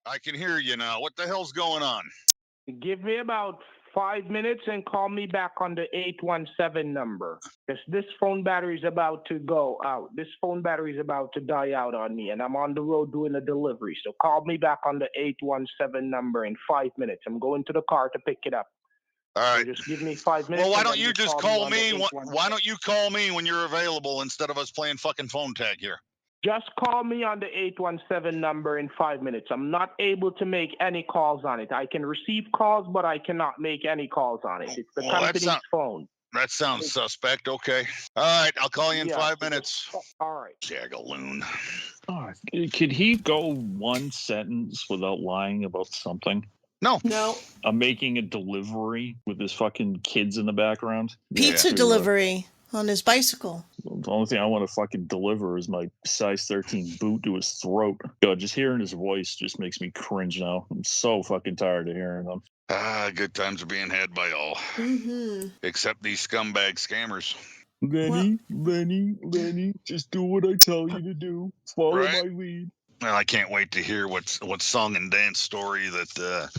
I can hear you now. What the hell's going on? Give me about 5 minutes and call me back on the 817 number. Because this phone battery is about to go out. This phone battery is about to die out on me, and I'm on the road doing a delivery. So call me back on the 817 number in 5 minutes. I'm going to the car to pick it up. All right. So just give me 5 minutes. Well, why don't you just call me? Why don't you call me when you're available instead of us playing fucking phone tag here? Just call me on the 817 number in 5 minutes. I'm not able to make any calls on it. I can receive calls, but I cannot make any calls on it. It's the company's phone. That sounds suspect. Okay. All right. I'll call you in 5 minutes. All right. Jagaloon. Oh, could he go one sentence without lying about something? No. I'm making a delivery with his fucking kids in the background. Pizza delivery on his bicycle. The only thing I want to fucking deliver is my size 13 boot to his throat. God, just hearing his voice just makes me cringe now. I'm so fucking tired of hearing him. Good times are being had by all. Mm-hmm. Except these scumbag scammers. Lenny, just do what I tell you to do. Follow my lead. Well, I can't wait to hear what song and dance story that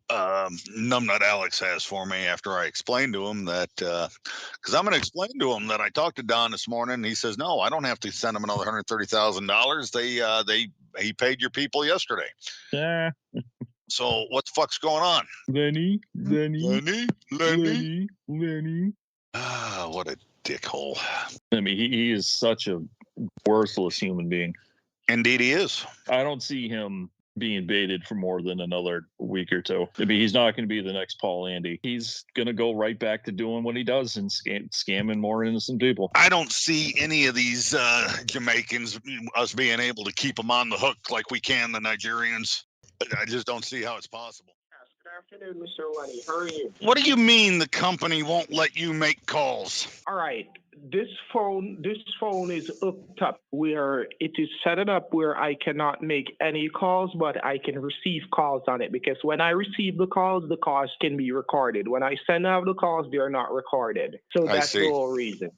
Numbnut Alex has for me after I explain to him that, because I'm going to explain to him that I talked to Don this morning. And he says, no, I don't have to send him another $130,000. He paid your people yesterday. Yeah. So what the fuck's going on? Lenny. Ah, what a dickhole. I mean, he is such a worthless human being. Indeed he is. I don't see him being baited for more than another week or two. I mean, he's not going to be the next Paul Andy. He's going to go right back to doing what he does and scamming more innocent people. I don't see any of these Jamaicans, us being able to keep them on the hook like we can the Nigerians. I just don't see how it's possible. Good afternoon, Mr. Lenny. How are you? What do you mean the company won't let you make calls? All right. This phone is hooked up where it is set up where I cannot make any calls, but I can receive calls on it, because when I receive the calls can be recorded. When I send out the calls, they are not recorded. So that's the whole reason.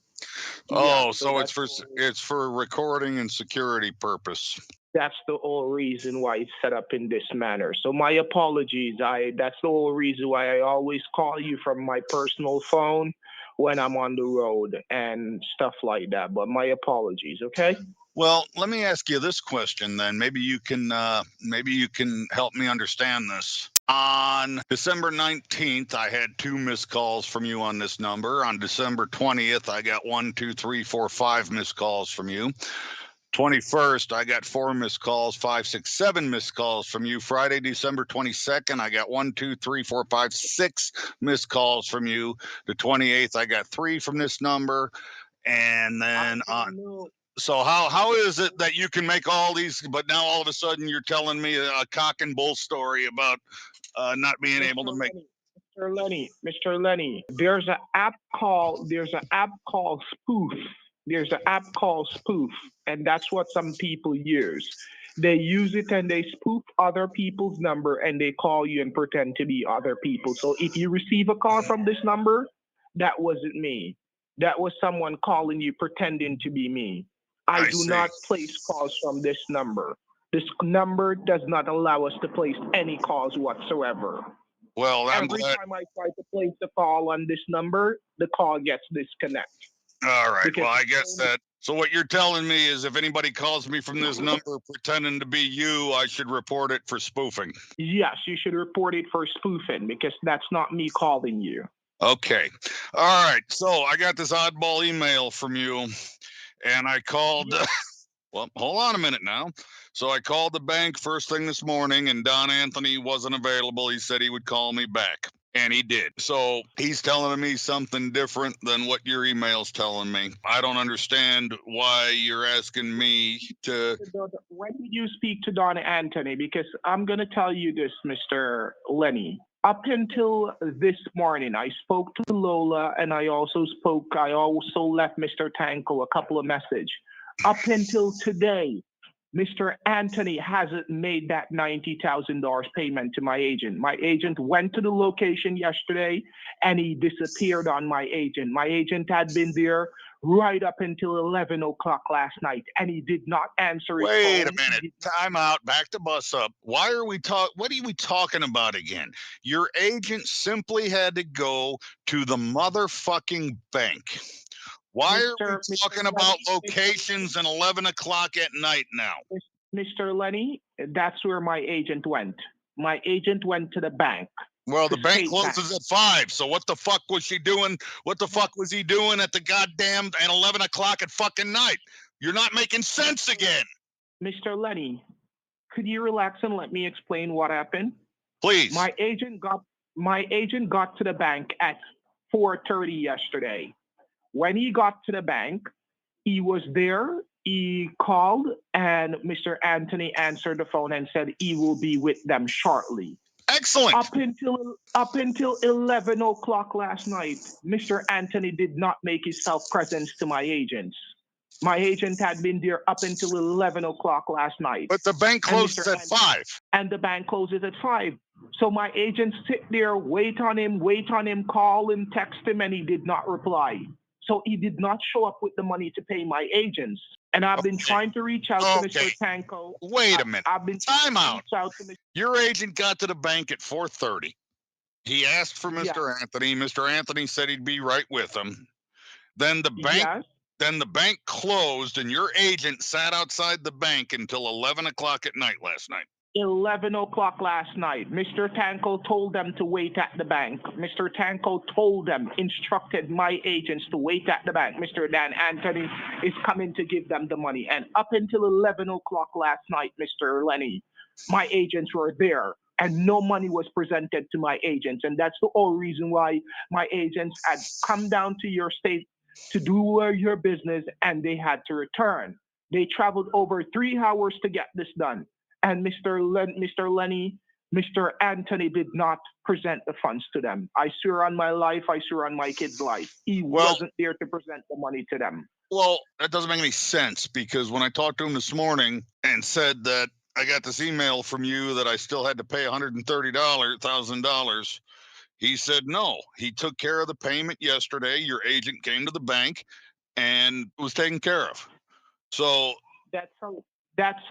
Oh, yeah, so it's for recording and security purpose. That's the whole reason why it's set up in this manner. So my apologies. That's the whole reason why I always call you from my personal phone when I'm on the road and stuff like that. But my apologies, okay? Well, let me ask you this question then. Maybe you can help me understand this. On December 19th, I had 2 missed calls from you on this number. On December 20th, I got 1, 2, 3, 4, 5 missed calls from you. 21st, I got 4 missed calls, 5, 6, 7 missed calls from you. Friday, December 22nd, I got 1, 2, 3, 4, 5, 6 missed calls from you. The 28th, I got 3 from this number. And then so how is it that you can make all these, but now all of a sudden you're telling me a cock and bull story about not being able to make... Mr. Lenny, there's an app called Spoof. There's an app called Spoof, and that's what some people use. They use it and they spoof other people's number and they call you and pretend to be other people. So if you receive a call from this number, that wasn't me. That was someone calling you pretending to be me. I do not place calls from this number. This number does not allow us to place any calls whatsoever. Well, every time I try to place a call on this number, the call gets disconnected. All right. Well, I guess that. So what you're telling me is if anybody calls me from this number pretending to be you, I should report it for spoofing. Yes, you should report it for spoofing because that's not me calling you. Okay. All right. So I got this oddball email from you and I called. Well, hold on a minute now. So I called the bank first thing this morning and Don Anthony wasn't available. He said he would call me back. And he did. So he's telling me something different than what your email's telling me. I don't understand why you're asking me to... When did you speak to Don Anthony? Because I'm going to tell you this, Mr. Lenny. Up until this morning, I spoke to Lola and I also left Mr. Tanko a couple of messages. Up until today, Mr. Anthony hasn't made that $90,000 payment to my agent. My agent went to the location yesterday and he disappeared on my agent. My agent had been there right up until 11 o'clock last night, and he did not answer his phone. Wait a minute. Time out. Back to bus up. Why are we what are we talking about again? Your agent simply had to go to the motherfucking bank. Why are we talking about locations and 11 o'clock at night now? Mr. Lenny, that's where my agent went. My agent went to the bank. Well, the bank closes at 5. So what the fuck was she doing? What the fuck was he doing at the goddamn at 11 o'clock at fucking night? You're not making sense again. Mr. Lenny, could you relax and let me explain what happened? Please. My agent got to the bank at 4:30 yesterday. When he got to the bank, he was there. He called, and Mr. Anthony answered the phone and said he will be with them shortly. Excellent. Up until 11 o'clock last night, Mr. Anthony did not make himself present to my agents. My agent had been there up until 11 o'clock last night. But the bank closes at 5. And the bank closes at 5. So my agents sit there, wait on him, call him, text him, and he did not reply. So he did not show up with the money to pay my agents. And I've been trying to reach out to Mr. Tanko. Wait a minute. I've been Time out. Your agent got to the bank at 4:30. He asked for Mr. Anthony. Mr. Anthony said he'd be right with him. Then the bank closed, and your agent sat outside the bank until 11 o'clock at night last night. 11 o'clock last night. Mr. Tanko told them to wait at the bank. Mr. Tanko instructed my agents to wait at the bank. Mr. Dan Anthony is coming to give them the money. And up until 11 o'clock last night, Mr. Lenny, my agents were there. And no money was presented to my agents. And that's the whole reason why my agents had come down to your state to do your business, and they had to return. They traveled over 3 hours to get this done. And Mr. Lenny, Mr. Anthony did not present the funds to them. I swear on my life, I swear on my kid's life. He wasn't there to present the money to them. Well, that doesn't make any sense, because when I talked to him this morning and said that I got this email from you that I still had to pay $130,000, he said no. He took care of the payment yesterday. Your agent came to the bank and was taken care of. So that's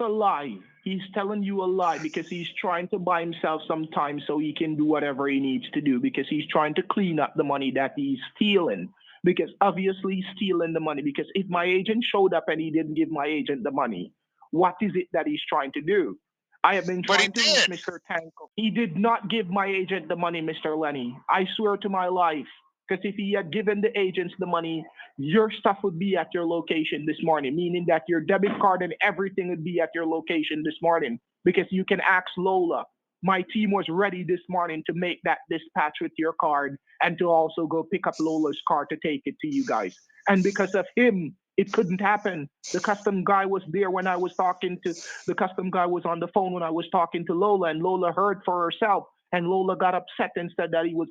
a lie. He's telling you a lie because he's trying to buy himself some time so he can do whatever he needs to do, because he's trying to clean up the money that he's stealing. Because obviously he's stealing the money. Because if my agent showed up and he didn't give my agent the money, what is it that he's trying to do? I have been trying to reach Mr. Tanko. He did not give my agent the money, Mr. Lenny. I swear to my life. Because if he had given the agents the money, your stuff would be at your location this morning, meaning that your debit card and everything would be at your location this morning. Because you can ask Lola. My team was ready this morning to make that dispatch with your card and to also go pick up Lola's car to take it to you guys. And because of him, it couldn't happen. The custom guy was there when I was talking to, the custom guy was on the phone when I was talking to Lola, and Lola heard for herself. And Lola got upset and said that she was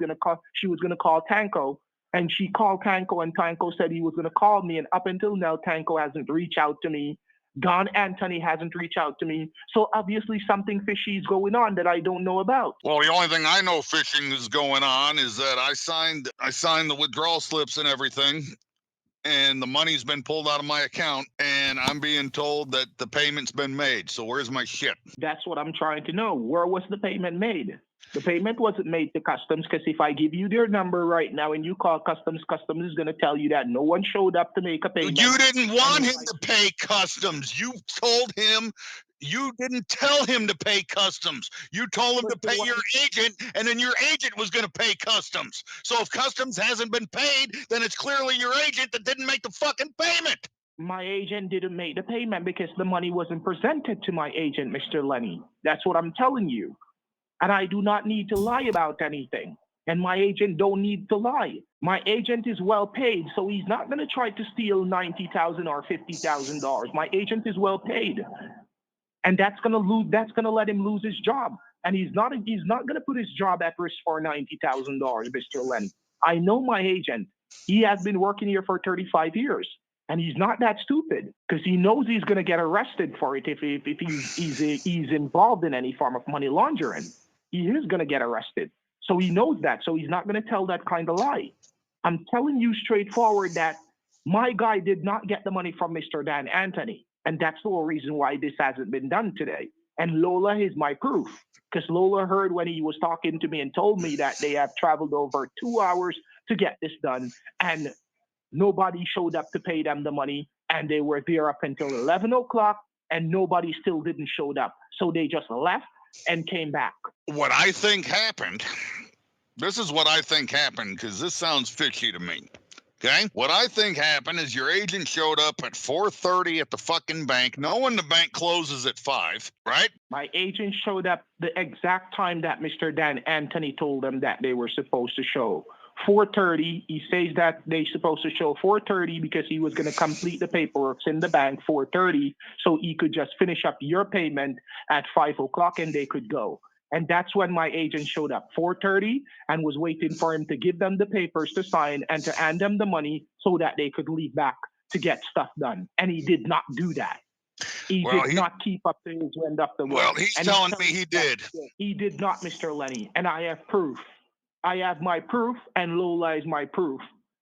going to call Tanko. And she called Tanko, and Tanko said he was going to call me. And up until now, Tanko hasn't reached out to me. Don Anthony hasn't reached out to me. So obviously something fishy is going on that I don't know about. Well, the only thing I know fishing is going on is that I signed the withdrawal slips and everything, and the money's been pulled out of my account, and I'm being told that the payment's been made. So where's my shit? That's what I'm trying to know. Where was the payment made? The payment wasn't made to Customs, because if I give you their number right now and you call Customs, Customs is going to tell you that no one showed up to make a payment. You didn't want him to pay Customs. You told him. You didn't tell him to pay Customs. You told him to pay your agent, and then your agent was going to pay Customs. So if Customs hasn't been paid, then it's clearly your agent that didn't make the fucking payment. My agent didn't make the payment because the money wasn't presented to my agent, Mr. Lenny. That's what I'm telling you. And I do not need to lie about anything. And my agent don't need to lie. My agent is well paid, so he's not going to try to steal $90,000 or $50,000. My agent is well paid. And that's going to let him lose his job. And he's not going to put his job at risk for $90,000, Mr. Lenny. I know my agent. He has been working here for 35 years. And he's not that stupid, because he knows he's going to get arrested for it if he's involved in any form of money laundering. He is going to get arrested. So he knows that. So he's not going to tell that kind of lie. I'm telling you straightforward that My guy did not get the money from Mr. Dan Anthony. And that's the whole reason why this hasn't been done today. And Lola is my proof. Because Lola heard when he was talking to me and told me that they have traveled over 2 hours to get this done. And nobody showed up to pay them the money. And they were there up until 11 o'clock. And nobody still didn't show up. So they just left and came back. What I think happened, this is what I think happened, because this sounds fishy to me. Okay? What I think happened is your agent showed up at 4:30 at the fucking bank, knowing the bank closes at 5, right? My agent showed up the exact time that Mr. Dan Anthony told them that they were supposed to show. 4:30. He says that they're supposed to show 4:30 because he was going to complete the paperwork in the bank 4:30, so he could just finish up your payment at 5 o'clock and they could go. And that's when my agent showed up, 4:30, and was waiting for him to give them the papers to sign and to hand them the money so that they could leave back to get stuff done. And he did not do that. He did not keep up to his end of the work. Well, he's telling me he did. He did not, Mr. Lenny, and I have proof. I have my proof, and Lola is my proof.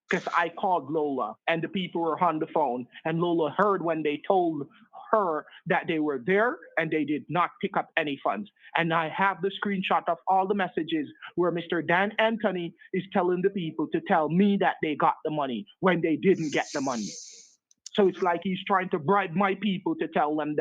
Because I called Lola, and the people were on the phone, and Lola heard when they told her that they were there, and they did not pick up any funds. And I have the screenshot of all the messages where Mr. Dan Anthony is telling the people to tell me that they got the money when they didn't get the money. So it's like he's trying to bribe my people to tell me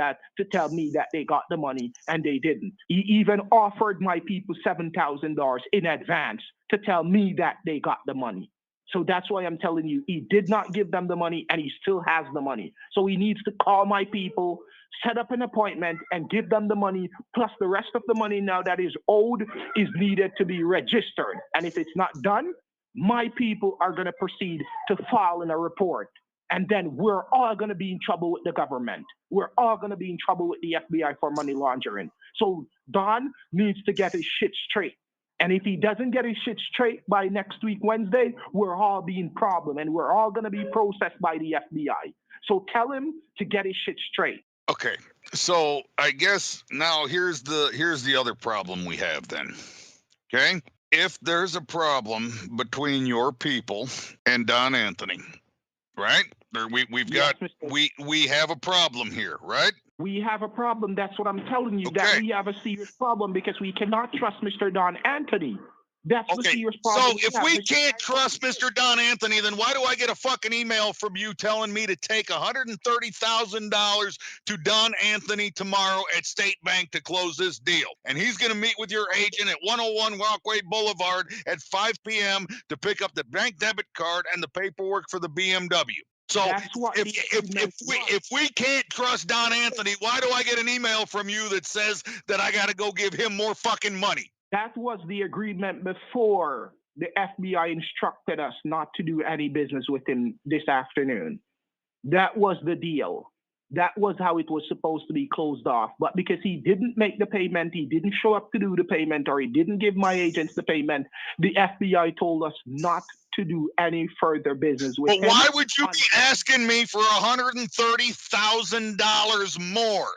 that they got the money, and they didn't. He even offered my people $7,000 in advance to tell me that they got the money. So that's why I'm telling you, he did not give them the money, and he still has the money. So he needs to call my people, set up an appointment, and give them the money. Plus the rest of the money now that is owed is needed to be registered. And if it's not done, my people are going to proceed to file in a report. And then we're all going to be in trouble with the government. We're all going to be in trouble with the FBI for money laundering. So Don needs to get his shit straight. And if he doesn't get his shit straight by next week, Wednesday, we're all being problem, and we're all going to be processed by the FBI. So tell him to get his shit straight. Okay. So I guess now here's the other problem we have then. Okay? If there's a problem between your people and Don Anthony, right? We have a problem here, right? We have a problem. That's what I'm telling you. Okay. That we have a serious problem because we cannot trust Mr. Don Anthony. That's the serious problem. So if we can't trust Mr. Don Anthony, then why do I get a fucking email from you telling me to take $130,000 to Don Anthony tomorrow at State Bank to close this deal? And he's going to meet with your agent at 101 Walkway Boulevard at 5 p.m. to pick up the bank debit card and the paperwork for the BMW. So if we can't trust Don Anthony, why do I get an email from you that says that I got to go give him more fucking money? That was the agreement before the FBI instructed us not to do any business with him this afternoon. That was the deal. That was how it was supposed to be closed off. But because he didn't make the payment, he didn't show up to do the payment, or he didn't give my agents the payment, the FBI told us not to do any further business with him. But why would you be asking me for $130,000 more?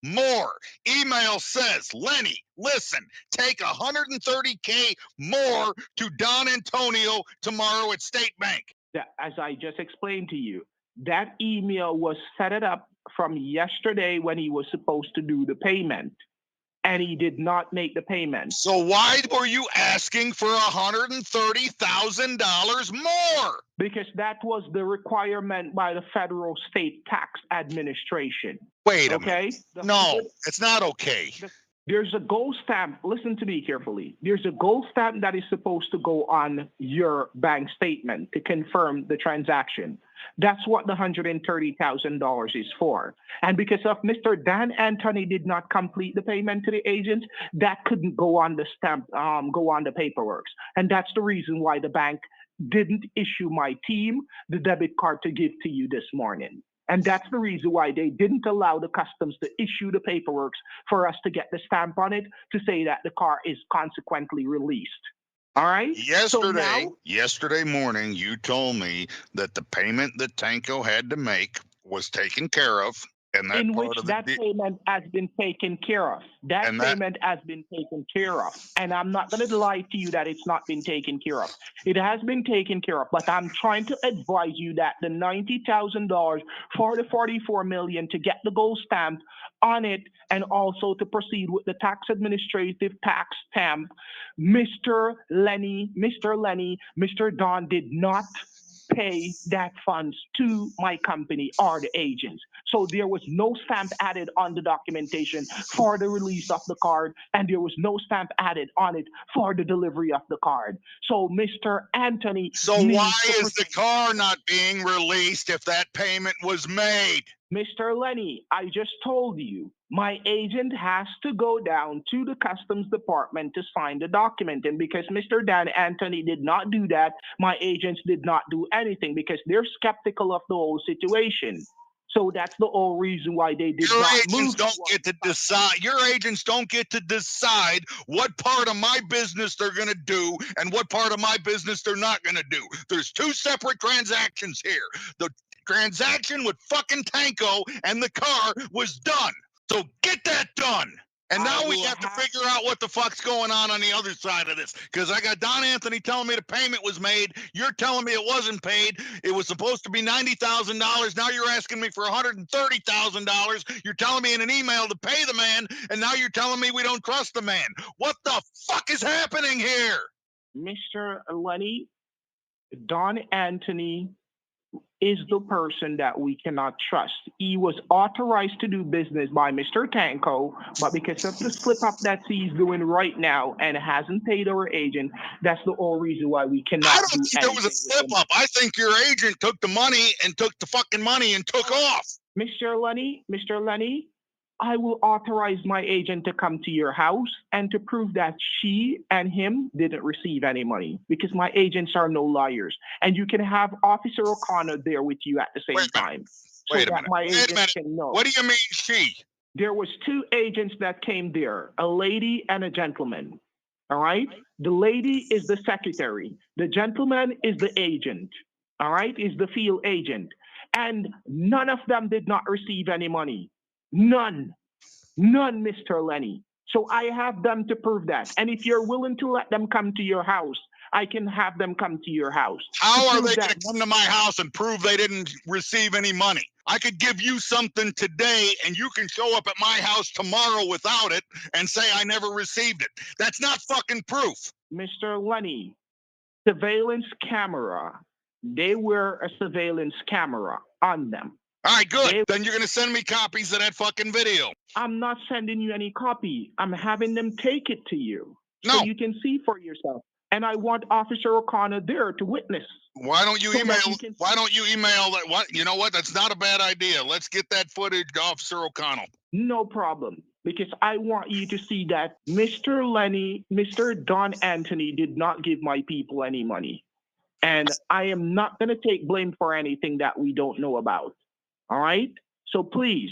More. Email says, Lenny, listen, take $130K more to Don Antonio tomorrow at State Bank. As I just explained to you, that email was set it up from yesterday when he was supposed to do the payment, and he did not make the payment. So why were you asking for $130,000 more? Because that was the requirement by the Federal State Tax Administration. Wait a minute. No, it's not okay. There's a gold stamp. Listen to me carefully. There's a gold stamp that is supposed to go on your bank statement to confirm the transaction. That's what the $130,000 is for. And because of Mr. Dan Anthony did not complete the payment to the agent, that couldn't go on the stamp, go on the paperwork. And that's the reason why the bank didn't issue my team the debit card to give to you this morning. And that's the reason why they didn't allow the customs to issue the paperwork for us to get the stamp on it to say that the car is consequently released. All right? Yesterday morning, you told me that the payment that Tanko had to make was taken care of, And that in part which of the that deal. payment has been taken care of. That And that- payment has been taken care of. And I'm not going to lie to you that it's not been taken care of. It has been taken care of, but I'm trying to advise you that the $90,000 for the $44 million to get the gold stamp on it and also to proceed with the tax administrative tax stamp, Mr. Lenny, Mr. Don did not pay that funds to my company or the agents. So there was no stamp added on the documentation for the release of the card, and there was no stamp added on it for the delivery of the card. So Mr. Anthony. So why is the car not being released if that payment was made? Mr. Lenny, I just told you, my agent has to go down to the customs department to sign the document. And because Mr. Dan Anthony did not do that, my agents did not do anything because they're skeptical of the whole situation. So that's the whole reason why they did Your not agents move. don't get to decide. Your agents don't get to decide what part of my business they're going to do and what part of my business they're not going to do. There's two separate transactions here. The transaction with fucking Tanko and the car was done. So get that done. And now we have to figure out what the fuck's going on the other side of this. Because I got Don Anthony telling me the payment was made. You're telling me it wasn't paid. It was supposed to be $90,000. Now you're asking me for $130,000. You're telling me in an email to pay the man. And now you're telling me we don't trust the man. What the fuck is happening here? Mr. Lenny, Don Anthony is the person that we cannot trust. He was authorized to do business by Mr. Tanko, but because of the slip up that he's doing right now and hasn't paid our agent, that's the whole reason why we cannot I don't do think there was a slip up. I think your agent took the money and took the fucking money and took off. Mr. Lenny, I will authorize my agent to come to your house and to prove that she and him didn't receive any money because my agents are no liars. And you can have Officer O'Connor there with you at the same time. Wait a minute. My Wait a agent minute. can know. What do you mean she? There was two agents that came there, a lady and a gentleman. All right? The lady is the secretary. The gentleman is the agent. All right? Is the field agent. And none of them did not receive any money. None, Mr. Lenny. So I have them to prove that. And if you're willing to let them come to your house, I can have them come to your house. How are they going to come to my house and prove they didn't receive any money? I could give you something today and you can show up at my house tomorrow without it and say I never received it. That's not fucking proof. Mr. Lenny, surveillance camera. They wear a surveillance camera on them. All right, good. Then you're going to send me copies of that fucking video. I'm not sending you any copy. I'm having them take it to you so you can see for yourself. And I want Officer O'Connor there to witness. Why don't you email? Why don't you email that? What? You know what? That's not a bad idea. Let's get that footage to Officer O'Connell. No problem. Because I want you to see that Mr. Lenny, Mr. Don Anthony did not give my people any money. And I am not going to take blame for anything that we don't know about. All right? So please,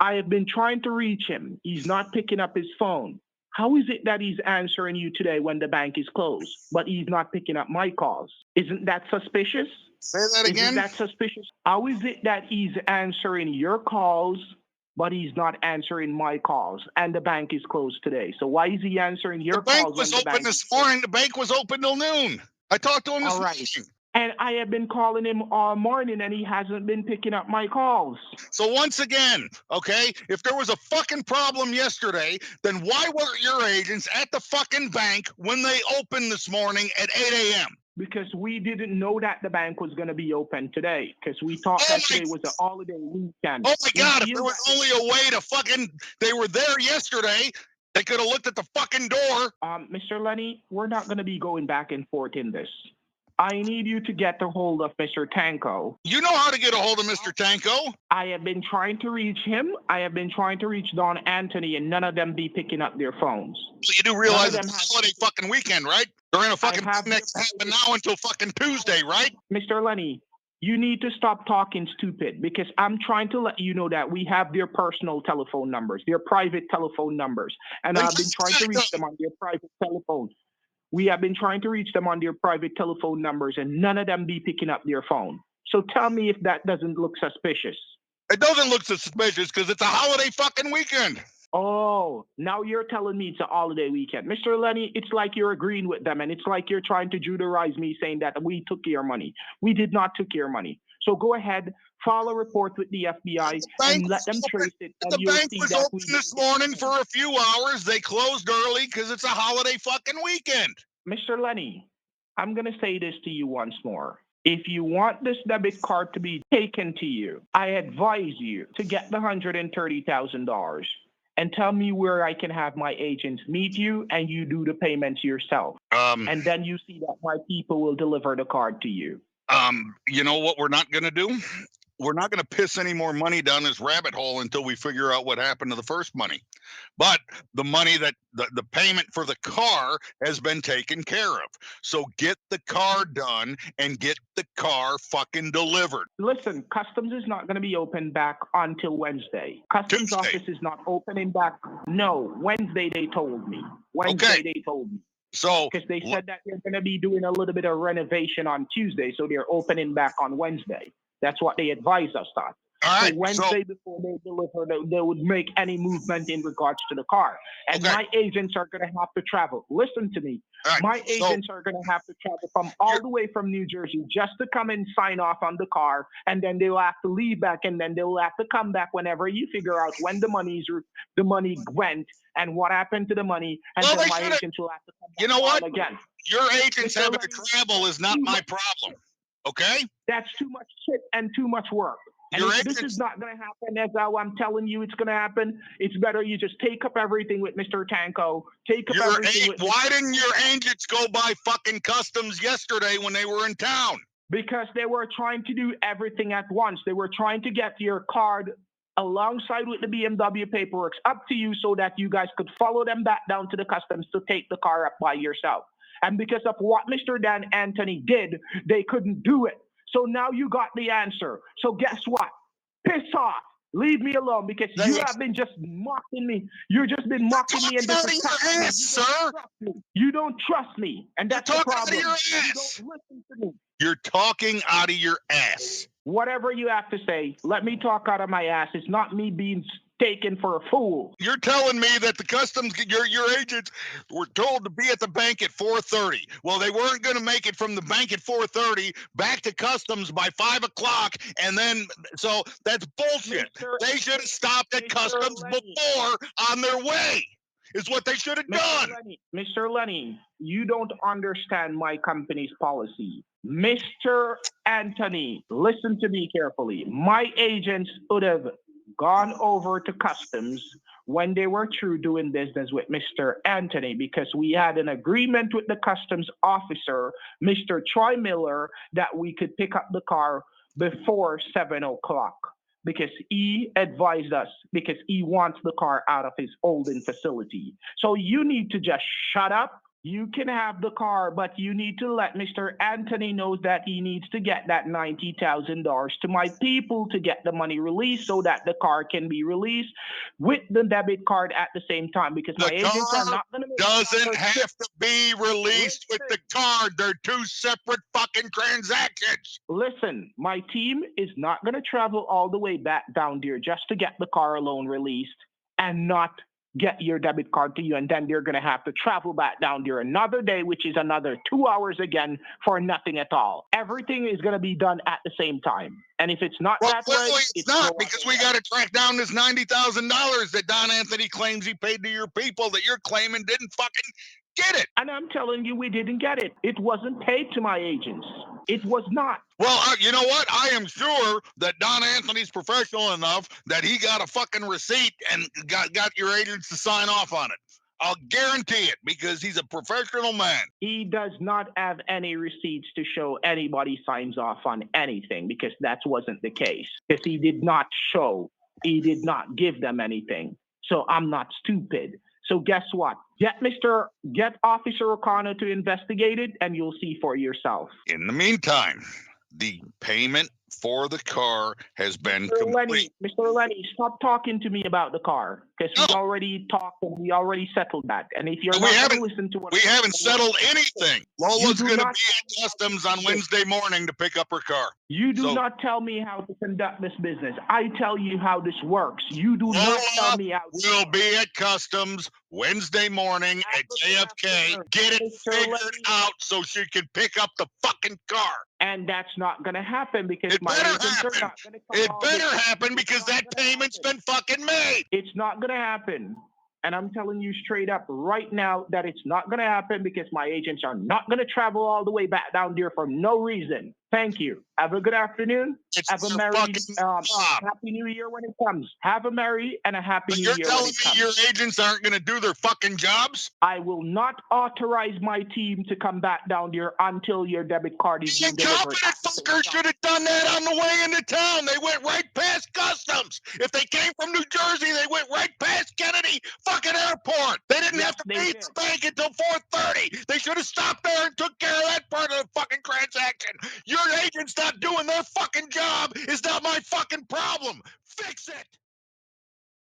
I have been trying to reach him. He's not picking up his phone. How is it that he's answering you today when the bank is closed, but he's not picking up my calls? Isn't that suspicious? Say that again? Isn't that suspicious? How is it that he's answering your calls, but he's not answering my calls, and the bank is closed today? So why is he answering your calls? The bank was open this morning. The bank was open till noon. I talked to him this morning. And I have been calling him all morning, and he hasn't been picking up my calls. So once again, okay, if there was a fucking problem yesterday, then why weren't your agents at the fucking bank when they opened this morning at 8 a.m.? Because we didn't know that the bank was going to be open today, because we thought that today was a holiday weekend. Oh my God, if there was only a way to fucking, they were there yesterday, they could have looked at the fucking door. Mr. Lenny, we're not going to be going back and forth in this. I need you to get a hold of Mr. Tanko. You know how to get a hold of Mr. Tanko? I have been trying to reach him. I have been trying to reach Don Anthony, and none of them be picking up their phones. So you do realize it's a holiday fucking weekend, right? They're in a fucking next happen now until fucking Tuesday, right? Mr. Lenny, you need to stop talking stupid, because I'm trying to let you know that we have their personal telephone numbers, their private telephone numbers, and I've been trying to reach them on their private telephone. We have been trying to reach them on their private telephone numbers, and none of them be picking up their phone. So tell me if that doesn't look suspicious. It doesn't look suspicious because it's a holiday fucking weekend. Oh, now you're telling me it's a holiday weekend. Mr. Lenny, it's like you're agreeing with them, and it's like you're trying to judicize me saying that we took your money. We did not took your money. So go ahead, file a report with the FBI, and let them trace it, and The you'll bank see was that open this morning for a few hours. They closed early because it's a holiday fucking weekend. Mr. Lenny, I'm going to say this to you once more. If you want this debit card to be taken to you, I advise you to get the $130,000 and tell me where I can have my agents meet you and you do the payments yourself. And then you see that my people will deliver the card to you. You know what we're not going to do? We're not going to piss any more money down this rabbit hole until we figure out what happened to the first money. But the money that the payment for the car has been taken care of. So get the car done and get the car fucking delivered. Listen, customs is not going to be open back until Wednesday. Customs office is not opening back. No, Wednesday they told me. They told me. So because they said that they're going to be doing a little bit of renovation on Tuesday, so they're opening back on Wednesday. That's what they advised us on. All right, so Wednesday before they deliver, they would make any movement in regards to the car. And my agents are going to have to travel. Listen to me. Right, my agents are going to have to travel from all the way from New Jersey just to come and sign off on the car. And then they'll have to leave back, and then they'll have to come back whenever you figure out when the money went and what happened to the money. And then my agents will have to come back. You know what? Again. Your agents having to travel is not my problem. Okay? That's too much shit and too much work. And if this is not going to happen as how I'm telling you it's going to happen, it's better you just take up everything with Mr. Tanko. Why didn't your agents go by fucking customs yesterday when they were in town? Because they were trying to do everything at once. They were trying to get your card alongside with the BMW paperwork up to you so that you guys could follow them back down to the customs to take the car up by yourself. And because of what Mr. Dan Anthony did, they couldn't do it. So now you got the answer. So guess what? Piss off. Leave me alone because you have been just mocking me. You've just been mocking me and disrespecting me. Sir. You don't trust me. And that's the problem. You don't listen to me. You're talking out of your ass. Whatever you have to say, let me talk out of my ass. It's not me being taken for a fool. You're telling me that the customs, your agents were told to be at the bank at 4:30. Well, they weren't going to make it from the bank at 4:30 back to customs by 5 o'clock, and then so that's bullshit. They should have stopped at customs before on their way. Is what they should have done. Mr. Lenny, you don't understand my company's policy. Mr. Anthony, listen to me carefully. My agents would have gone over to customs when they were through doing business with Mr. Anthony because we had an agreement with the customs officer, Mr. Troy Miller, that we could pick up the car before 7 o'clock. Because he advised us, because he wants the car out of his holding facility. So you need to just shut up. You can have the car, but you need to let Mr. Anthony know that he needs to get that $90,000 to my people to get the money released so that the car can be released with the debit card at the same time. Because my agents are not going to doesn't have to be released with the card. They're two separate fucking transactions. Listen, my team is not going to travel all the way back down there just to get the car alone released and not get your debit card to you, and then they're going to have to travel back down there another day, which is another 2 hours again for nothing at all. Everything is going to be done at the same time. And if it's not that way, it's not, because we got to track down this $90,000 that Don Anthony claims he paid to your people that you're claiming didn't fucking get it. And I'm telling you, we didn't get it. It wasn't paid to my agents. It was not. Well, you know what? I am sure that Don Anthony's professional enough that he got a fucking receipt and got your agents to sign off on it. I'll guarantee it because he's a professional man. He does not have any receipts to show anybody signs off on anything because that wasn't the case. Because he did not give them anything. So I'm not stupid. So guess what? Get Officer O'Connor to investigate it, and you'll see for yourself. In the meantime, the payment for the car has been Mr. complete. Lenny, stop talking to me about the car because we No. already talked and we already settled that. And if you're We not going haven't- to listen to what We haven't settled anything. Lola's do going to not- be at customs on Wednesday morning to pick up her car. You do So- not tell me how to conduct this business. I tell you how this works. You do not tell Lola me how. will be at customs Wednesday morning at JFK. Get it Mr. figured Lenny. out so she can pick up the fucking car. And that's not going to happen because It my better agents are happen. not going to come It all better this- happen because It's not that gonna payment's happen. been fucking made. It's not going to happen. And I'm telling you straight up right now that it's not going to happen because my agents are not going to travel all the way back down there for no reason. Thank you. Have a good afternoon. It's Have a their merry, fucking job. happy New Year when it comes. Have a merry and a happy But New you're Year when telling it me comes. your agents aren't going to do their fucking jobs? I will not authorize my team to come back down there until your debit card is The being delivered. incompetent fucker should have done that on the way into town. They went right past customs. If they came from New Jersey, they went right past Kennedy fucking airport. They didn't Yes, have to they leave did. the bank until 4:30. They should have stopped there and took care of that part of the fucking transaction. Your agent's not doing their fucking job is not my fucking problem. Fix it.